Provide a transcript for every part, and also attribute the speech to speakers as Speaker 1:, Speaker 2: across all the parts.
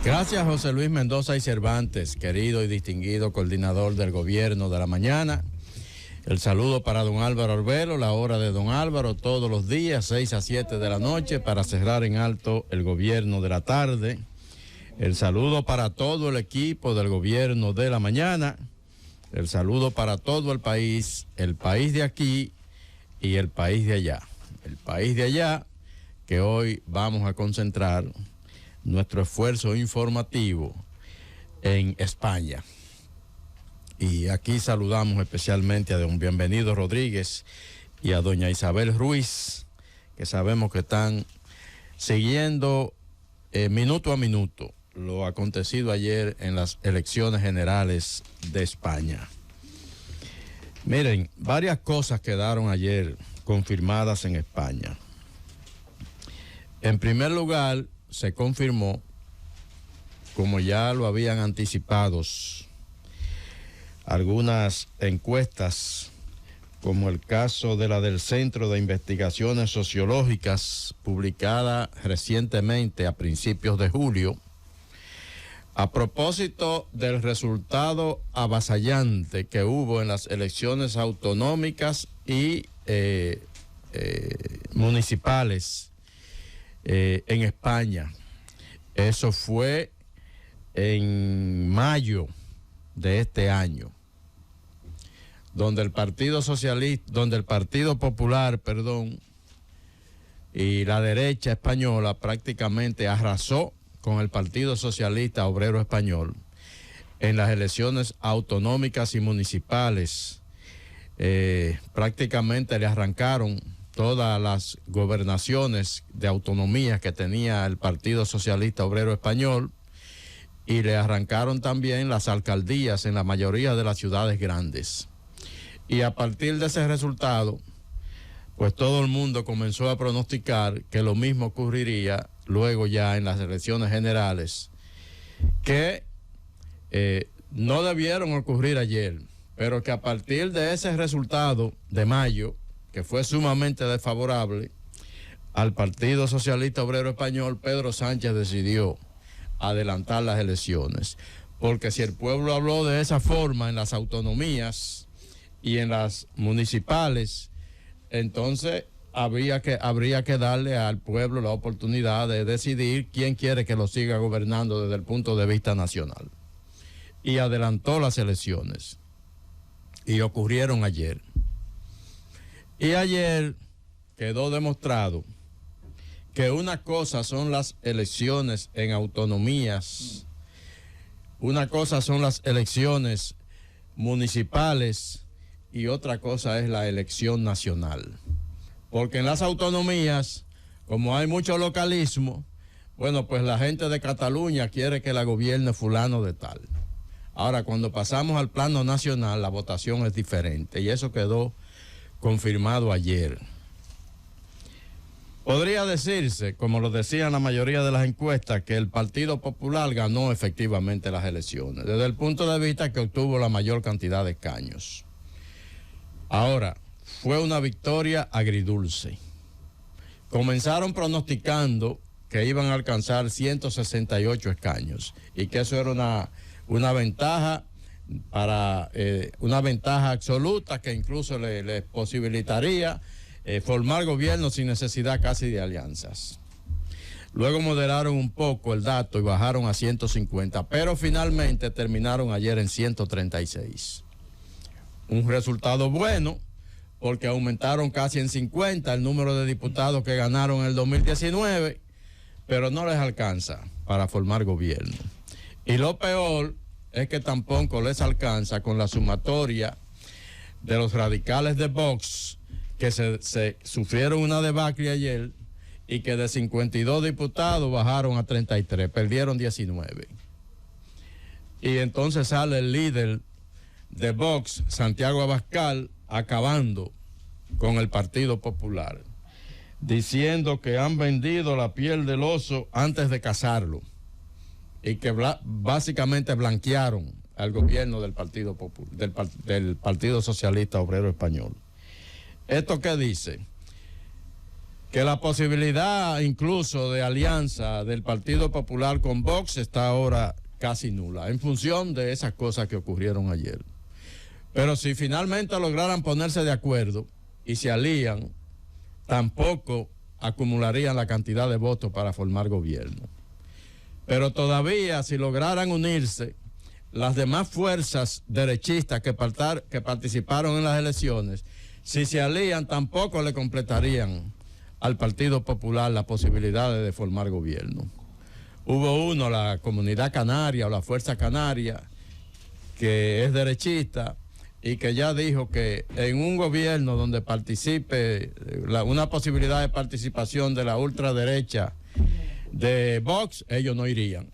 Speaker 1: Gracias, José Luis Mendoza y Cervantes, querido y distinguido coordinador del Gobierno de la Mañana. El saludo para don Álvaro Arbelo, la hora de don Álvaro, todos los días, 6 a 7 de la noche, para cerrar en alto el Gobierno de la tarde. El saludo para todo el equipo del Gobierno de la Mañana. El saludo para todo el país de aquí y el país de allá. El país de allá, que hoy vamos a concentrar nuestro esfuerzo informativo en España. Y aquí saludamos especialmente a don Bienvenido Rodríguez y a doña Isabel Ruiz, que sabemos que están siguiendo minuto a minuto lo acontecido ayer en las elecciones generales de España. Miren, varias cosas quedaron ayer confirmadas en España. En primer lugar, se confirmó, como ya lo habían anticipado algunas encuestas, como el caso de la del Centro de Investigaciones Sociológicas, publicada recientemente a principios de julio, a propósito del resultado avasallante que hubo en las elecciones autonómicas y municipales en España. Eso fue en mayo de este año, donde el Partido Popular, y la derecha española prácticamente arrasó con el Partido Socialista Obrero Español en las elecciones autonómicas y municipales. Prácticamente le arrancaron todas las gobernaciones de autonomía que tenía el Partido Socialista Obrero Español y le arrancaron también las alcaldías en la mayoría de las ciudades grandes. Y a partir de ese resultado, pues todo el mundo comenzó a pronosticar que lo mismo ocurriría luego ya en las elecciones generales, que no debieron ocurrir ayer, pero que a partir de ese resultado de mayo, que fue sumamente desfavorable al Partido Socialista Obrero Español, Pedro Sánchez decidió adelantar las elecciones. Porque si el pueblo habló de esa forma en las autonomías y en las municipales, entonces habría que darle al pueblo la oportunidad de decidir quién quiere que lo siga gobernando desde el punto de vista nacional. Y adelantó las elecciones. Y ocurrieron ayer. Y ayer quedó demostrado que una cosa son las elecciones en autonomías, una cosa son las elecciones municipales y otra cosa es la elección nacional. Porque en las autonomías, como hay mucho localismo, bueno, pues la gente de Cataluña quiere que la gobierne fulano de tal. Ahora, cuando pasamos al plano nacional, la votación es diferente y eso quedó confirmado ayer. Podría decirse, como lo decían la mayoría de las encuestas, que el Partido Popular ganó efectivamente las elecciones, desde el punto de vista que obtuvo la mayor cantidad de escaños. Ahora, fue una victoria agridulce. Comenzaron pronosticando que iban a alcanzar 168 escaños y que eso era una ventaja una ventaja absoluta que incluso les posibilitaría formar gobierno sin necesidad casi de alianzas. Luego moderaron un poco el dato y bajaron a 150, pero finalmente terminaron ayer en 136. Un resultado bueno, porque aumentaron casi en 50 el número de diputados que ganaron en el 2019, pero no les alcanza para formar gobierno. Y lo peor es que tampoco les alcanza con la sumatoria de los radicales de Vox, que se sufrieron una debacle ayer y que de 52 diputados bajaron a 33, perdieron 19. Y entonces sale el líder de Vox, Santiago Abascal, acabando con el Partido Popular, diciendo que han vendido la piel del oso antes de cazarlo y que básicamente blanquearon al gobierno del Partido Popular, del Partido Socialista Obrero Español. ¿Esto qué dice? que la posibilidad incluso de alianza del Partido Popular con Vox está ahora casi nula, en función de esas cosas que ocurrieron ayer. Pero si finalmente lograran ponerse de acuerdo y se alían, tampoco acumularían la cantidad de votos para formar gobierno. Pero todavía, si lograran unirse, las demás fuerzas derechistas que participaron en las elecciones, si se alían, tampoco le completarían al Partido Popular la posibilidad de formar gobierno. Hubo uno, la Comunidad Canaria o la Fuerza Canaria, que es derechista y que ya dijo que en un gobierno donde participe, una posibilidad de participación de la ultraderecha de Vox, ellos no irían.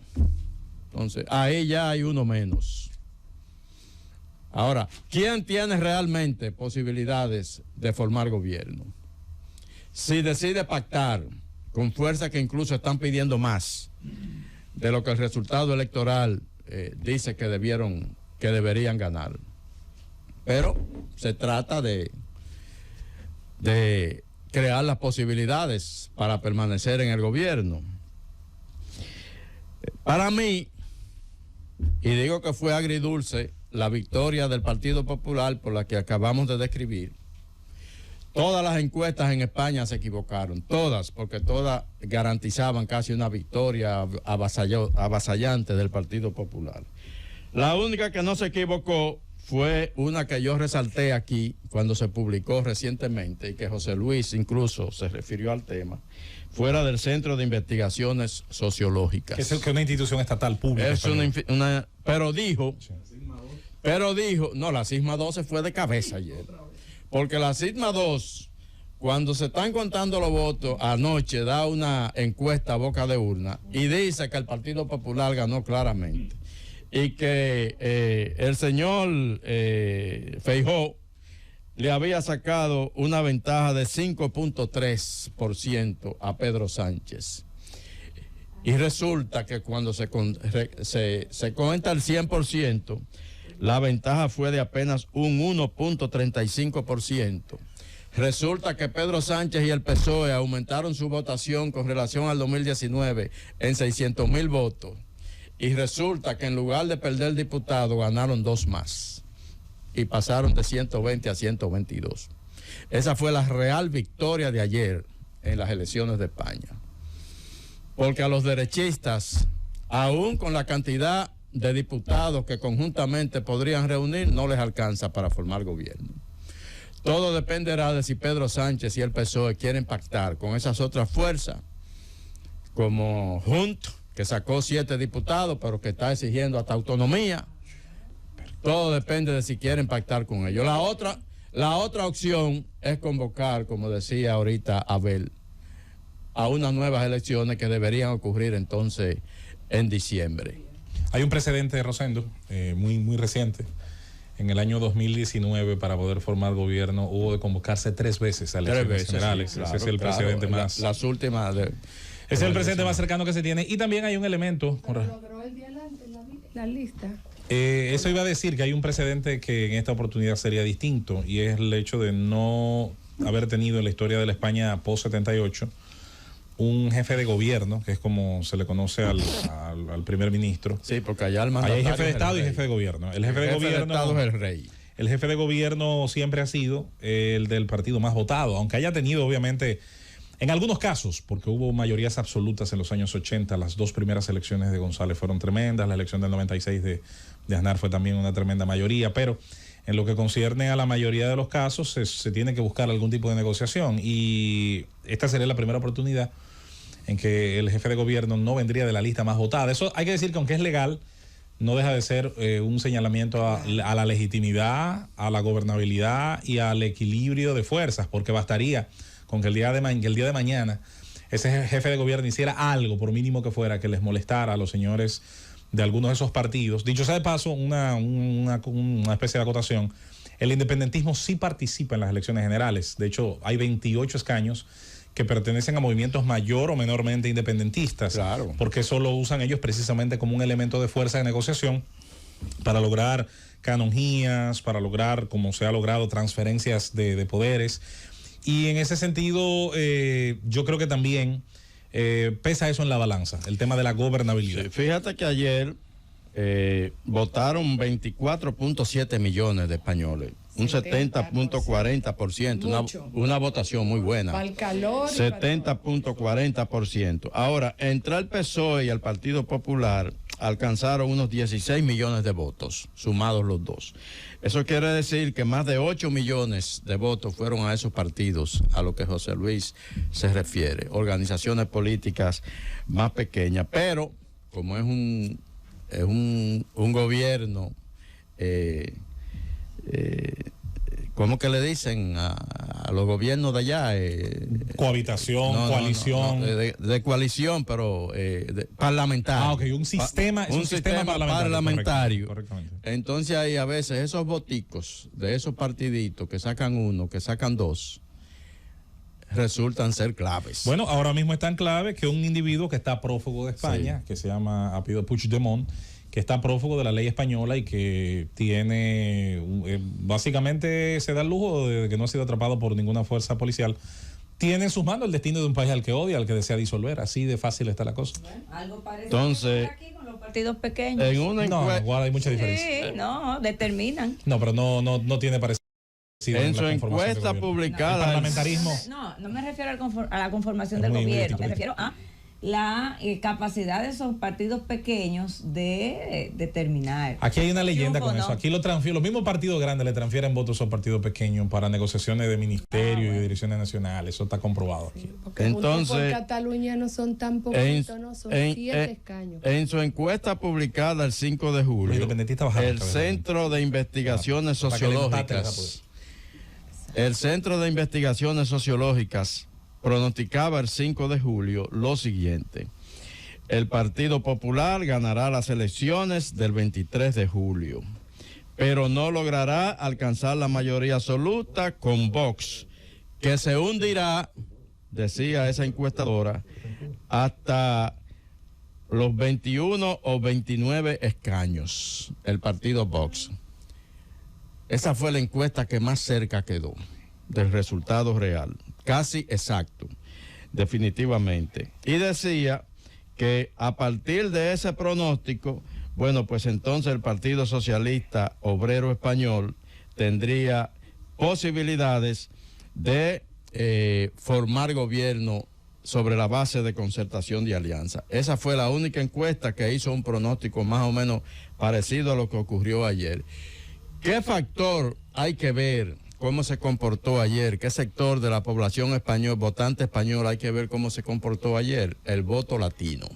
Speaker 1: Entonces, ahí ya hay uno menos. Ahora, ¿quién tiene realmente posibilidades de formar gobierno? Si decide pactar con fuerzas que incluso están pidiendo más de lo que el resultado electoral dice que deberían ganar. Pero se trata de crear las posibilidades para permanecer en el gobierno. Para mí, y digo que fue agridulce la victoria del Partido Popular por la que acabamos de describir, todas las encuestas en España se equivocaron, todas, porque todas garantizaban casi una victoria avasallante del Partido Popular. La única que no se equivocó fue una que yo resalté aquí cuando se publicó recientemente y que José Luis incluso se refirió al tema, fuera del Centro de Investigaciones Sociológicas.
Speaker 2: Es una institución estatal pública.
Speaker 1: Es pero dijo, no, la Sigma 12 fue de cabeza ayer. Porque la Sigma 2, cuando se están contando los votos, anoche da una encuesta a boca de urna y dice que el Partido Popular ganó claramente. Y que el señor Feijóo le había sacado una ventaja de 5.3% a Pedro Sánchez. Y resulta que cuando se cuenta el 100%, la ventaja fue de apenas un 1.35%. Resulta que Pedro Sánchez y el PSOE aumentaron su votación con relación al 2019 en 600,000 votos. Y resulta que en lugar de perder diputados, ganaron 2 más. Y pasaron de 120 a 122. Esa fue la real victoria de ayer en las elecciones de España. Porque a los derechistas, aún con la cantidad de diputados que conjuntamente podrían reunir, no les alcanza para formar gobierno. Todo dependerá de si Pedro Sánchez y el PSOE quieren pactar con esas otras fuerzas, como Junts, que sacó 7 diputados, pero que está exigiendo hasta autonomía. Todo depende de si quieren pactar con ellos. La otra opción es convocar, como decía ahorita Abel, a unas nuevas elecciones que deberían ocurrir entonces en diciembre.
Speaker 2: Hay un precedente, Rosendo, muy reciente. En el año 2019, para poder formar gobierno, hubo de convocarse 3 veces a elecciones generales. Sí, claro, ese es el precedente más...
Speaker 1: Las últimas...
Speaker 2: Ese es el precedente más cercano que se tiene. Y también hay un elemento...
Speaker 3: logró el día adelante la lista.
Speaker 2: Eso iba a decir que hay un precedente que en esta oportunidad sería distinto, y es el hecho de no haber tenido en la historia de la España post-78 un jefe de gobierno, que es como se le conoce al primer ministro.
Speaker 1: Sí, porque allá
Speaker 2: hay jefe de Estado y jefe de gobierno. El jefe de
Speaker 1: Estado es el rey.
Speaker 2: El jefe de gobierno siempre ha sido el del partido más votado, aunque haya tenido obviamente... En algunos casos, porque hubo mayorías absolutas en los años 80, las 2 primeras elecciones de González fueron tremendas, la elección del 96 de Aznar fue también una tremenda mayoría, pero en lo que concierne a la mayoría de los casos se tiene que buscar algún tipo de negociación, y esta sería la primera oportunidad en que el jefe de gobierno no vendría de la lista más votada. Eso hay que decir que aunque es legal, no deja de ser un señalamiento a la legitimidad, a la gobernabilidad y al equilibrio de fuerzas, porque bastaría con que el día de mañana ese jefe de gobierno hiciera algo, por mínimo que fuera, que les molestara a los señores de algunos de esos partidos. Dicho sea de paso, una especie de acotación, el independentismo sí participa en las elecciones generales. De hecho, hay 28 escaños que pertenecen a movimientos mayor o menormente independentistas,
Speaker 1: claro,
Speaker 2: porque eso lo usan ellos precisamente como un elemento de fuerza de negociación para lograr canonjías, para lograr, como se ha logrado, transferencias de poderes. Y en ese sentido, yo creo que también pesa eso en la balanza, el tema de la gobernabilidad.
Speaker 1: Sí, fíjate que ayer votaron 24.7 millones de españoles, un 70.40%, una votación muy buena.
Speaker 3: Para el calor.
Speaker 1: 70.40%. Ahora, entre el PSOE y el Partido Popular alcanzaron unos 16 millones de votos, sumados los dos. Eso quiere decir que más de 8 millones de votos fueron a esos partidos, a lo que José Luis se refiere, organizaciones políticas más pequeñas. Pero, como es un gobierno, ¿cómo que le dicen a los gobiernos de allá?
Speaker 2: Cohabitación, coalición.
Speaker 1: De coalición, pero parlamentario.
Speaker 2: Ok, un sistema parlamentario. Correctamente.
Speaker 1: Entonces ahí a veces esos voticos de esos partiditos que sacan uno, que sacan dos, resultan ser claves.
Speaker 2: Bueno, ahora mismo es tan clave que un individuo que está prófugo de España, que se llama apellido Puigdemont, que está prófugo de la ley española y que tiene, básicamente se da el lujo de que no ha sido atrapado por ninguna fuerza policial, tiene en sus manos el destino de un país al que odia, al que desea disolver. Así de fácil está la cosa.
Speaker 4: Bueno, algo parece.
Speaker 1: Entonces,
Speaker 4: aquí con los partidos pequeños.
Speaker 1: En una
Speaker 2: no, igual hay mucha diferencia.
Speaker 4: Sí, no, determinan.
Speaker 2: No, pero no tiene parecido.
Speaker 1: En su encuesta publicada,
Speaker 2: el parlamentarismo.
Speaker 4: No me refiero a la conformación
Speaker 2: Es
Speaker 4: del
Speaker 2: muy
Speaker 4: gobierno, me
Speaker 2: político.
Speaker 4: refiero a la capacidad de esos partidos pequeños de determinar.
Speaker 2: Aquí hay una leyenda con
Speaker 4: ¿no?
Speaker 2: eso. Aquí los mismos partidos grandes le transfieren votos a esos partidos pequeños para negociaciones de ministerio y de direcciones nacionales. Eso está comprobado aquí.
Speaker 3: Porque
Speaker 1: entonces,
Speaker 3: por Cataluña no son tan poquitos, no son 7 escaños.
Speaker 1: En su encuesta publicada el 5 de
Speaker 2: Los
Speaker 1: julio,
Speaker 2: independentistas bajaron
Speaker 1: el
Speaker 2: otra vez.
Speaker 1: Centro de Investigaciones
Speaker 2: Para que le empaten
Speaker 1: Sociológicas, el Centro de Investigaciones Sociológicas pronosticaba el 5 de julio lo siguiente: el Partido Popular ganará las elecciones del 23 de julio, pero no logrará alcanzar la mayoría absoluta con Vox, que se hundirá, decía esa encuestadora, hasta los 21 o 29 escaños, el partido Vox. Esa fue la encuesta que más cerca quedó del resultado real, casi exacto, definitivamente. Y decía que a partir de ese pronóstico, bueno, pues entonces el Partido Socialista Obrero Español tendría posibilidades de formar gobierno sobre la base de concertación y alianza. Esa fue la única encuesta que hizo un pronóstico más o menos parecido a lo que ocurrió ayer. ¿Qué factor hay que ver? ¿Cómo se comportó ayer? ¿Qué sector de la población español, votante español, hay que ver cómo se comportó ayer? El voto latino,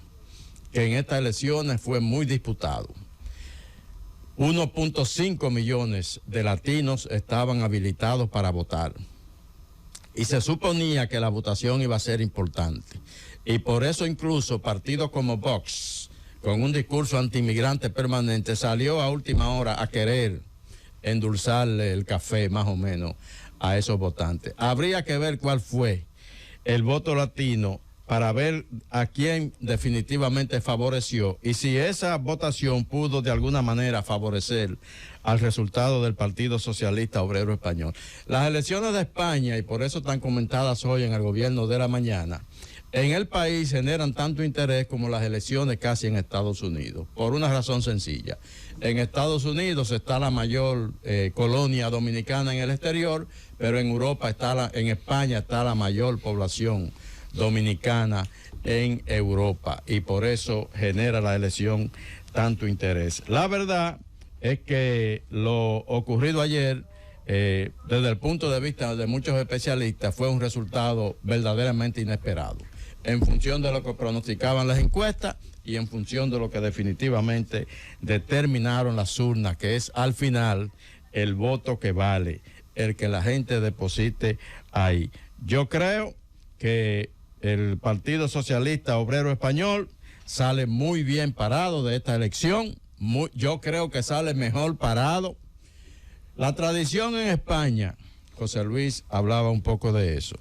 Speaker 1: que en estas elecciones fue muy disputado. 1.5 millones de latinos estaban habilitados para votar. Y se suponía que la votación iba a ser importante. Y por eso incluso partidos como Vox, con un discurso antiinmigrante permanente, salió a última hora a querer endulzarle el café más o menos a esos votantes. Habría que ver cuál fue el voto latino para ver a quién definitivamente favoreció y si esa votación pudo de alguna manera favorecer al resultado del Partido Socialista Obrero Español. Las elecciones de España, y por eso están comentadas hoy en el gobierno de la mañana, en el país generan tanto interés como las elecciones casi en Estados Unidos, por una razón sencilla. En Estados Unidos está la mayor colonia dominicana en el exterior, pero en Europa en España está la mayor población dominicana en Europa, y por eso genera la elección tanto interés. La verdad es que lo ocurrido ayer, desde el punto de vista de muchos especialistas, fue un resultado verdaderamente inesperado, en función de lo que pronosticaban las encuestas y en función de lo que definitivamente determinaron las urnas, que es al final el voto que vale, el que la gente deposite ahí. Yo creo que el Partido Socialista Obrero Español sale muy bien parado de esta elección. Yo creo que sale mejor parado. La tradición en España, José Luis hablaba un poco de eso,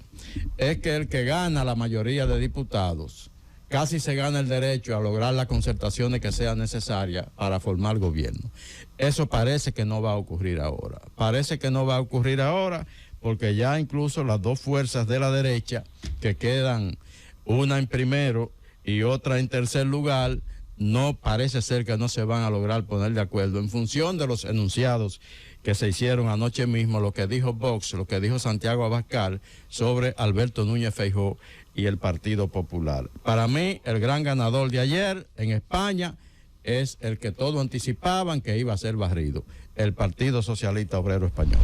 Speaker 1: es que el que gana la mayoría de diputados casi se gana el derecho a lograr las concertaciones que sean necesarias para formar gobierno. Eso parece que no va a ocurrir ahora. Parece que no va a ocurrir ahora porque ya incluso las dos fuerzas de la derecha, que quedan una en primero y otra en tercer lugar, no parece ser que no se van a lograr poner de acuerdo en función de los enunciados que se hicieron anoche mismo, lo que dijo Vox, lo que dijo Santiago Abascal sobre Alberto Núñez Feijóo y el Partido Popular. Para mí, el gran ganador de ayer en España es el que todos anticipaban que iba a ser barrido, el Partido Socialista Obrero Español.